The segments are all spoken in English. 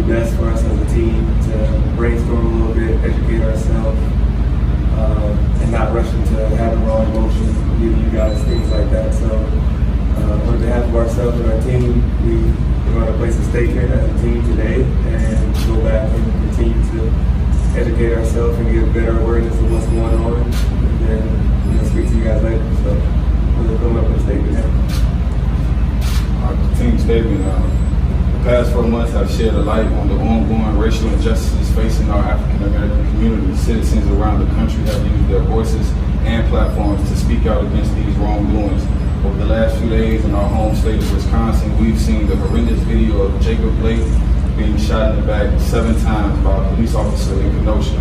best for us as a team to brainstorm a little bit, educate ourselves, and not rush into having raw emotions, giving you guys things like that. So on behalf of ourselves and our team, we're going to place a stake here as a team today and go back and continue to educate ourselves and get better awareness of what's going on, and then speak to you guys later. So we'll come up with a statement now. Our team statement, the past 4 months have shed a light on the ongoing racial injustices facing our African American community. Citizens around the country have used their voices and platforms to speak out against these wrongdoings. Over the last few days in our home state of Wisconsin, we've seen the horrendous video of Jacob Blake being shot in the back 7 times by a police officer in Kenosha,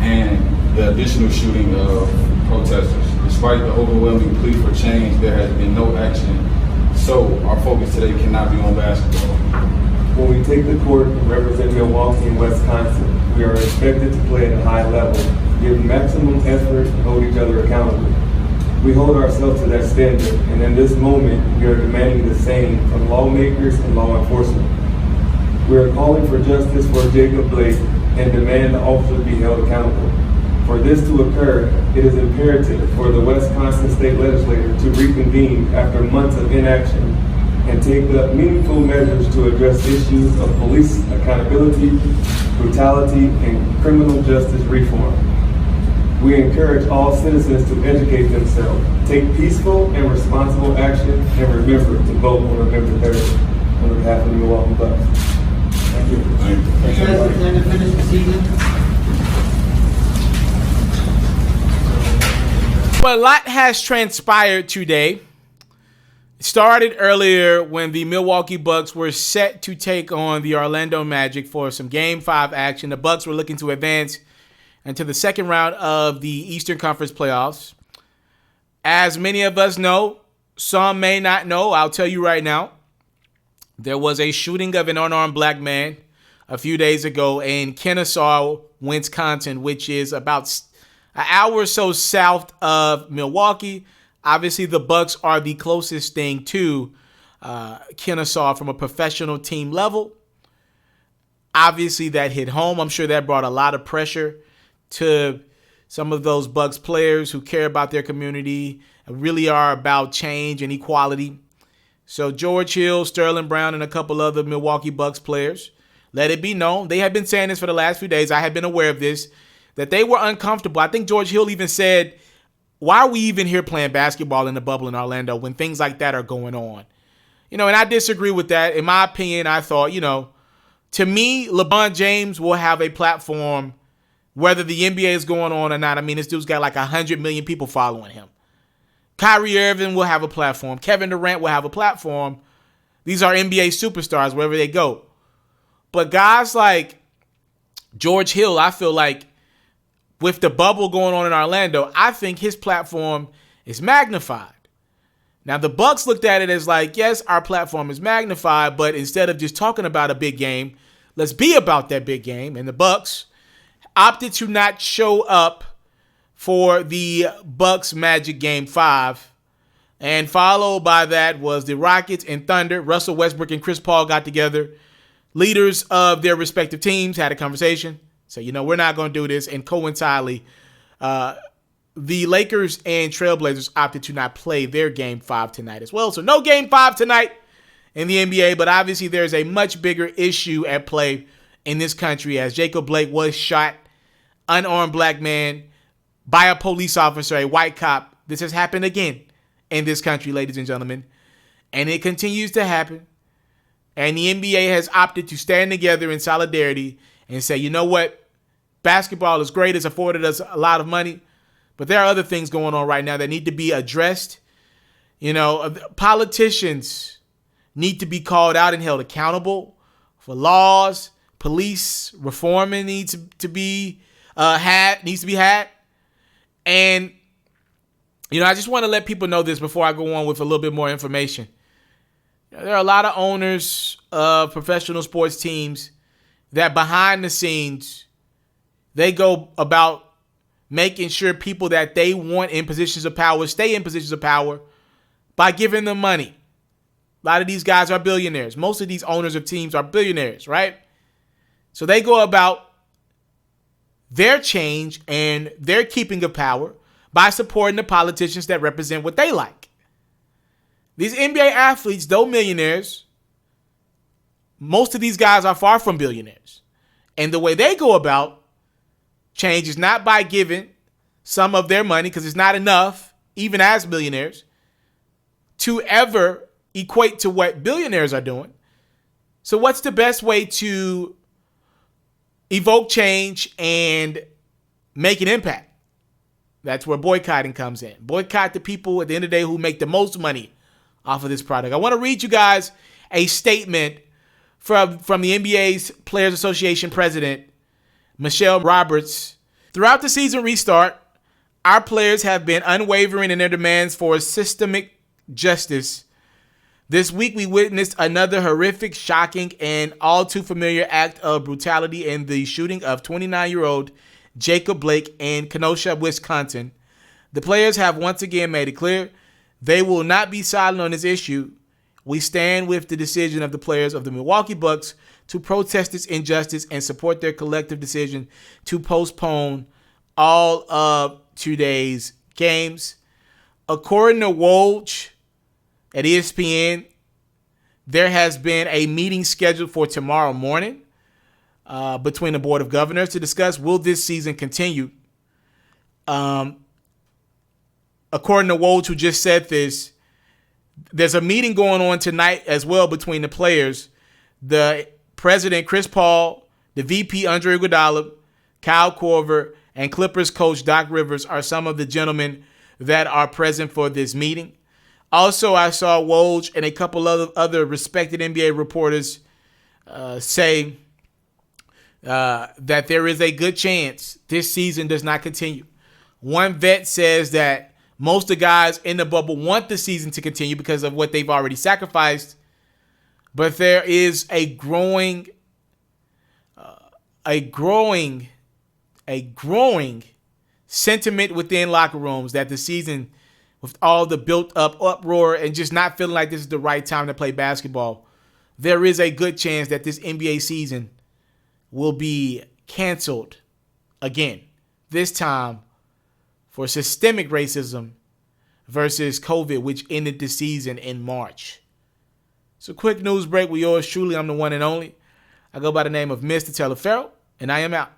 and the additional shooting of protesters. Despite the overwhelming plea for change, there has been no action. So our focus today cannot be on basketball. When we take the court and represent Milwaukee and Wisconsin, we are expected to play at a high level, give maximum effort, and hold each other accountable. We hold ourselves to that standard, and in this moment, we are demanding the same from lawmakers and law enforcement. We are calling for justice for Jacob Blake and demand the officer be held accountable. For this to occur, it is imperative for the Wisconsin State Legislature to reconvene after months of inaction and take up meaningful measures to address issues of police accountability, brutality, and criminal justice reform. We encourage all citizens to educate themselves, take peaceful and responsible action, and remember to vote on November 3rd on behalf of the Milwaukee Bucks. Thank you. Thank you. Thank you. Time to finish the season. Well, a lot has transpired today. It started earlier when the Milwaukee Bucks were set to take on the Orlando Magic for some Game 5 action. The Bucks were looking to advance into the second round of the Eastern Conference playoffs. As many of us know, some may not know, I'll tell you right now, there was a shooting of an unarmed black man a few days ago in Kennesaw, Wisconsin, which is about an hour or so south of Milwaukee. Obviously, the Bucks are the closest thing to Kennesaw from a professional team level. Obviously, that hit home. I'm sure that brought a lot of pressure to some of those Bucks players who care about their community and really are about change and equality. So George Hill, Sterling Brown, and a couple other Milwaukee Bucks players, let it be known, they have been saying this for the last few days, I have been aware of this, that they were uncomfortable. I think George Hill even said, why are we even here playing basketball in the bubble in Orlando when things like that are going on? And I disagree with that. In my opinion, I thought, to me, LeBron James will have a platform whether the NBA is going on or not. I mean, this dude's got like 100 million people following him. Kyrie Irving will have a platform. Kevin Durant will have a platform. These are NBA superstars wherever they go. But guys like George Hill, I feel like with the bubble going on in Orlando, I think his platform is magnified. Now, the Bucks looked at it as like, yes, our platform is magnified, but instead of just talking about a big game, let's be about that big game. And the Bucks opted to not show up for the Bucks Magic Game 5. And followed by that was the Rockets and Thunder. Russell Westbrook and Chris Paul got together. Leaders of their respective teams had a conversation. So, we're not going to do this. And coincidentally, the Lakers and Trailblazers opted to not play their Game 5 tonight as well. So no Game 5 tonight in the NBA. But obviously there's a much bigger issue at play in this country as Jacob Blake was shot, unarmed black man, by a police officer, a white cop. This has happened again in this country, ladies and gentlemen. And it continues to happen. And the NBA has opted to stand together in solidarity and say, you know what? Basketball is great. It's afforded us a lot of money. But there are other things going on right now that need to be addressed. Politicians need to be called out and held accountable for laws. Police reforming needs to be had. And, I just want to let people know this before I go on with a little bit more information. There are a lot of owners of professional sports teams that behind the scenes, they go about making sure people that they want in positions of power stay in positions of power by giving them money. A lot of these guys are billionaires. Most of these owners of teams are billionaires, right? So they go about their change and their keeping of power by supporting the politicians that represent what they like. These NBA athletes, though millionaires, most of these guys are far from billionaires. And the way they go about change is not by giving some of their money, because it's not enough, even as millionaires, to ever equate to what billionaires are doing. So what's the best way to evoke change and make an impact? That's where boycotting comes in. Boycott the people at the end of the day who make the most money off of this product. I want to read you guys a statement from the NBA's Players Association president, Michelle Roberts. Throughout the season restart, our players have been unwavering in their demands for systemic justice. This week, we witnessed another horrific, shocking, and all too familiar act of brutality in the shooting of 29-year-old Jacob Blake in Kenosha, Wisconsin. The players have once again made it clear they will not be silent on this issue. We stand with the decision of the players of the Milwaukee Bucks to protest this injustice and support their collective decision to postpone all of today's games. According to Woj at ESPN, there has been a meeting scheduled for tomorrow morning between the Board of Governors to discuss will this season continue. According to Woj, who just said this, there's a meeting going on tonight as well between the players. The president, Chris Paul, the VP, Andre Iguodala, Kyle Korver, and Clippers coach Doc Rivers are some of the gentlemen that are present for this meeting. Also, I saw Woj and a couple of other respected NBA reporters say that there is a good chance this season does not continue. One vet says that most of the guys in the bubble want the season to continue because of what they've already sacrificed, but there is a growing sentiment within locker rooms that the season, with all the built-up uproar and just not feeling like this is the right time to play basketball, there is a good chance that this NBA season will be canceled again, this time for systemic racism versus COVID, which ended the season in March. So quick news break with yours truly. I'm the one and only. I go by the name of Mr. Taliaferro, and I am out.